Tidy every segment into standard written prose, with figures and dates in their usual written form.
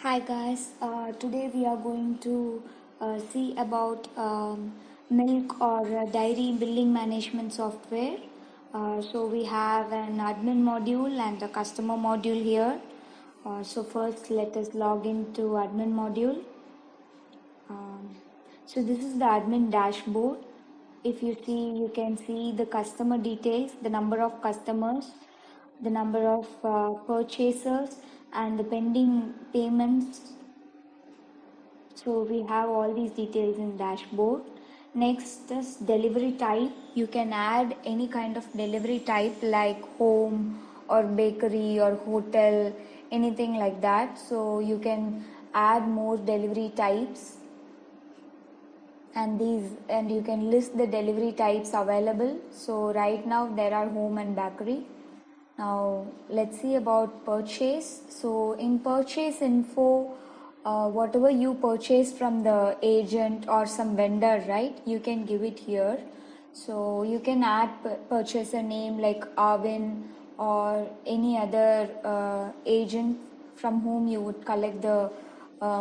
Hi guys, today we are going to see about milk or dairy billing management software. So we have an admin module and a customer module here. So first let us log into admin module. Um, so this is the admin dashboard. If you see, you can see the customer details, the number of customers, the number of purchasers and the pending payments. So we have all these details in dashboard. Next is delivery type. You can add any kind of delivery type like home or bakery or hotel, anything like that. So you can add more delivery types and you can list the delivery types available. So right now there are home and bakery. Now let's see about purchase. So in purchase info, whatever you purchase from the agent or some vendor, right, you can give it here. So you can add purchaser name like Arvin or any other agent from whom you would collect the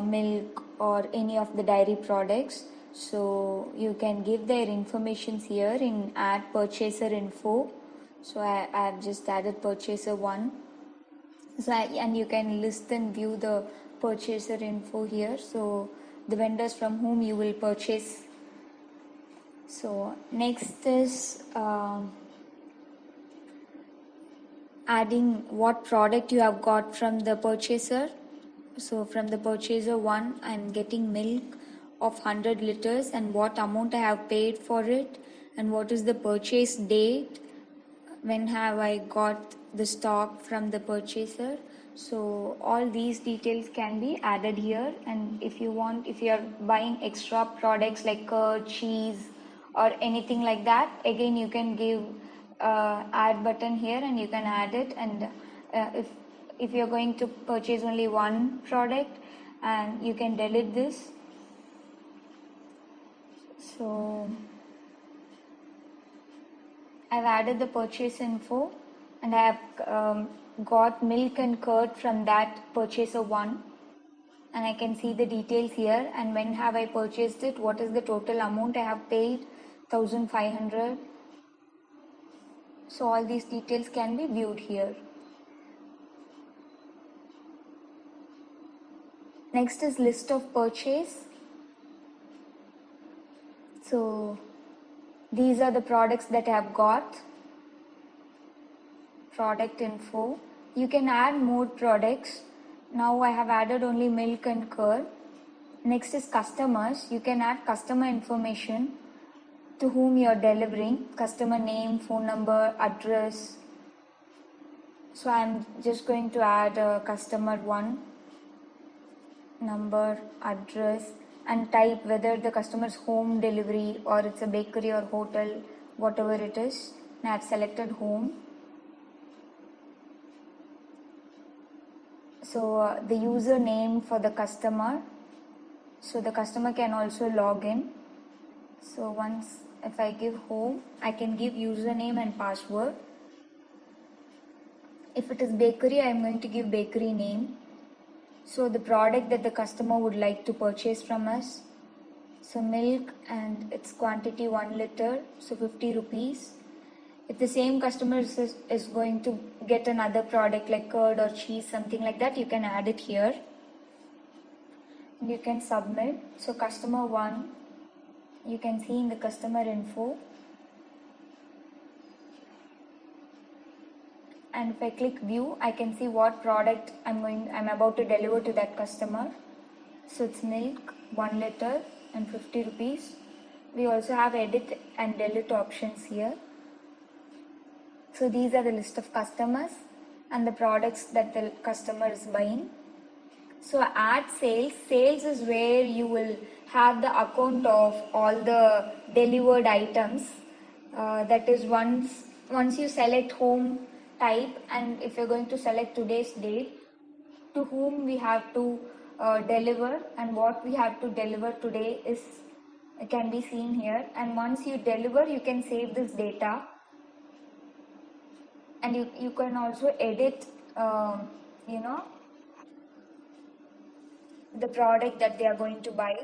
milk or any of the dairy products. So you can give their informations here in add purchaser info. So I have just added purchaser 1. And you can list and view the purchaser info here. So the vendors from whom you will purchase. So next is adding what product you have got from the purchaser. So from the purchaser 1, I'm getting milk of 100 liters and what amount I have paid for it and what is the purchase date, when have I got the stock from the purchaser. So all these details can be added here, and if you want, if you are buying extra products like curd, cheese or anything like that, again you can give add button here and you can add it. And if you're going to purchase only one product, and you can delete this. So I've added the purchase info and I have got milk and curd from that purchaser 1, and I can see the details here and when have I purchased it, what is the total amount I have paid, 1500. So all these details can be viewed here. Next is list of purchase. So these are the products that I have got. Product info. You can add more products. Now I have added only milk and curd. Next is customers. You can add customer information, to whom you are delivering, customer name, phone number, address. So I'm just going to add a customer 1, number, address, and type whether the customer's home delivery or it's a bakery or hotel, whatever it is. Now I've selected home. So the username for the customer. So the customer can also log in. So once if I give home, I can give username and password. If it is bakery, I am going to give bakery name. So the product that the customer would like to purchase from us. So milk and its quantity 1 liter, so 50 rupees. If the same customer is going to get another product like curd or cheese, something like that, you can add it here. And you can submit. So customer 1, you can see in the customer info. And if I click view, I can see what product I'm about to deliver to that customer. So it's milk 1 liter and 50 rupees. We also have edit and delete options here. So these are the list of customers and the products that the customer is buying. So add sales. Sales is where you will have the account of all the delivered items. That is once you select home type, and if you're going to select today's date, to whom we have to deliver and what we have to deliver today is can be seen here. And once you deliver, you can save this data, and you can also edit you know the product that they are going to buy.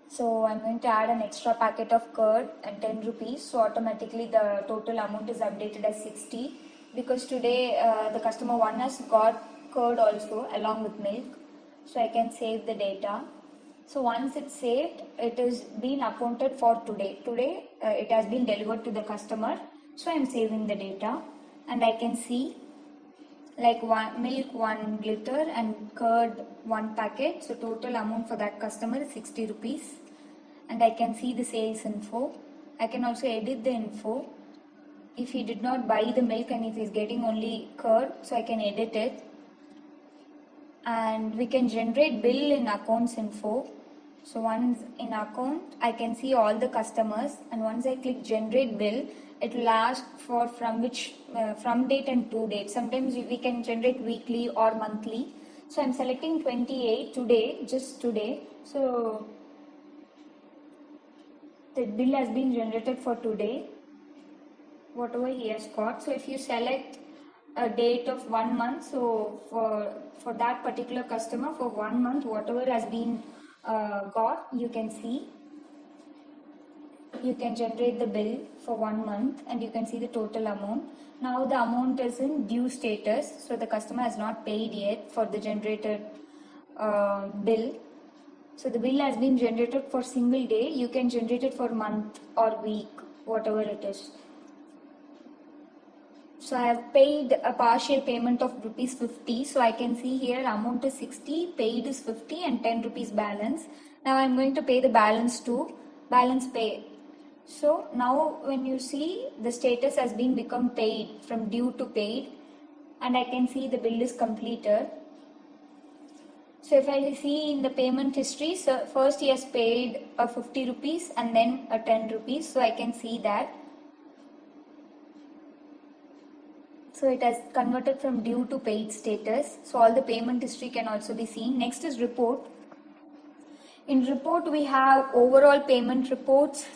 So I'm going to add an extra packet of curd and 10 rupees. So automatically the total amount is updated as 60, because today the customer one has got curd also along with milk. So I can save the data. So once it's saved, it is been accounted for today. Today it has been delivered to the customer. So I'm saving the data, and I can see like one milk 1 liter and curd 1 packet. So total amount for that customer is 60 rupees. And I can see the sales info. I can also edit the info. If he did not buy the milk and if he's getting only curd, so I can edit it. And we can generate bill in accounts info. So once in account, I can see all the customers, and once I click generate bill, it will ask for from which from date and to date. Sometimes we can generate weekly or monthly. So I'm selecting 28 today, just today. So the bill has been generated for today, whatever he has got. So if you select a date of 1 month, so for that particular customer for 1 month, whatever has been got, you can see. You can generate the bill for 1 month and you can see the total amount. Now the amount is in due status, so the customer has not paid yet for the generated bill. So the bill has been generated for single day. You can generate it for month or week, whatever it is. So I have paid a partial payment of rupees 50. So I can see here amount is 60, paid is 50 and 10 rupees balance. Now I'm going to pay the balance to balance pay. So now when you see, the status has been become paid from due to paid, and I can see the bill is completed. So if I see in the payment history, so first he has paid a 50 rupees and then a 10 rupees. So I can see that. So it has converted from due to paid status. So all the payment history can also be seen. Next is report. In report we have overall payment reports,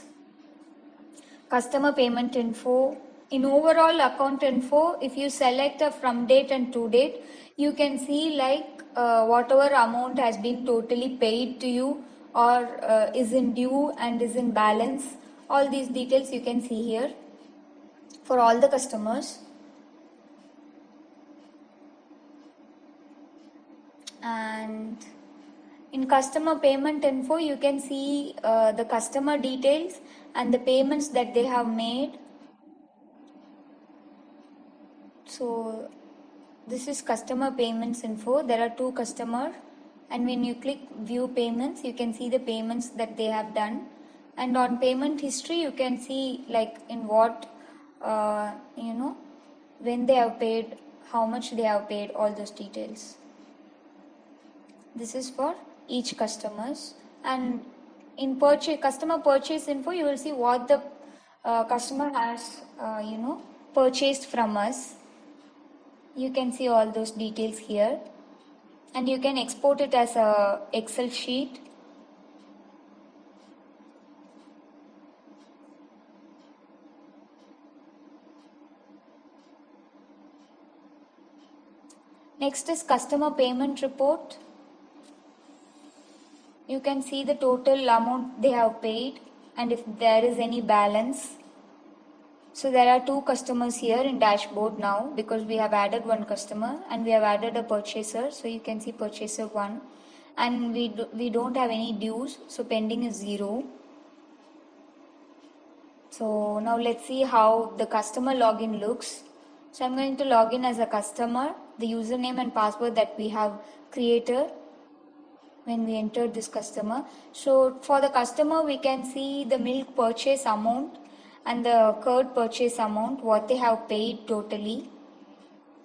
customer payment info. In overall account info, if you select a from date and to date, you can see like whatever amount has been totally paid to you or is in due and is in balance. All these details you can see here for all the customers. And in customer payment info, you can see the customer details and the payments that they have made. So this is customer payments info. There are 2 customers, and when you click view payments, you can see the payments that they have done. And on payment history, you can see like in what when they have paid, how much they have paid, all those details. This is for each customers. And in customer purchase info, you will see what the customer has purchased from us. You can see all those details here, and you can export it as a Excel sheet. Next is customer payment report. You can see the total amount they have paid and if there is any balance. So there are 2 customers here in dashboard now, because we have added 1 customer and we have added a purchaser. So you can see purchaser 1, and we don't have any dues, so pending is 0. So now let's see how the customer login looks. So I'm going to log in as a customer, the username and password that we have created when we entered this customer. So for the customer, we can see the milk purchase amount and the curd purchase amount, what they have paid totally.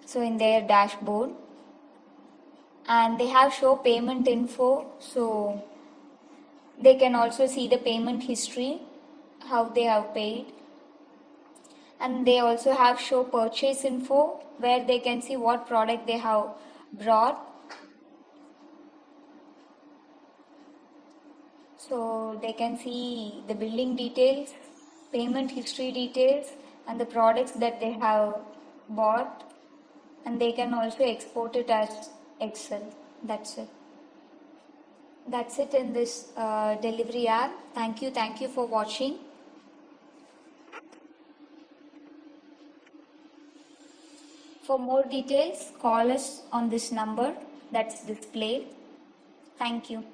So in their dashboard, and they have show payment info, so they can also see the payment history, how they have paid. And they also have show purchase info, where they can see what product they have brought. So they can see the billing details, payment history details, and the products that they have bought, and they can also export it as Excel. That's it. That's it in this delivery app. Thank you. Thank you for watching. For more details, call us on this number that's displayed. Thank you.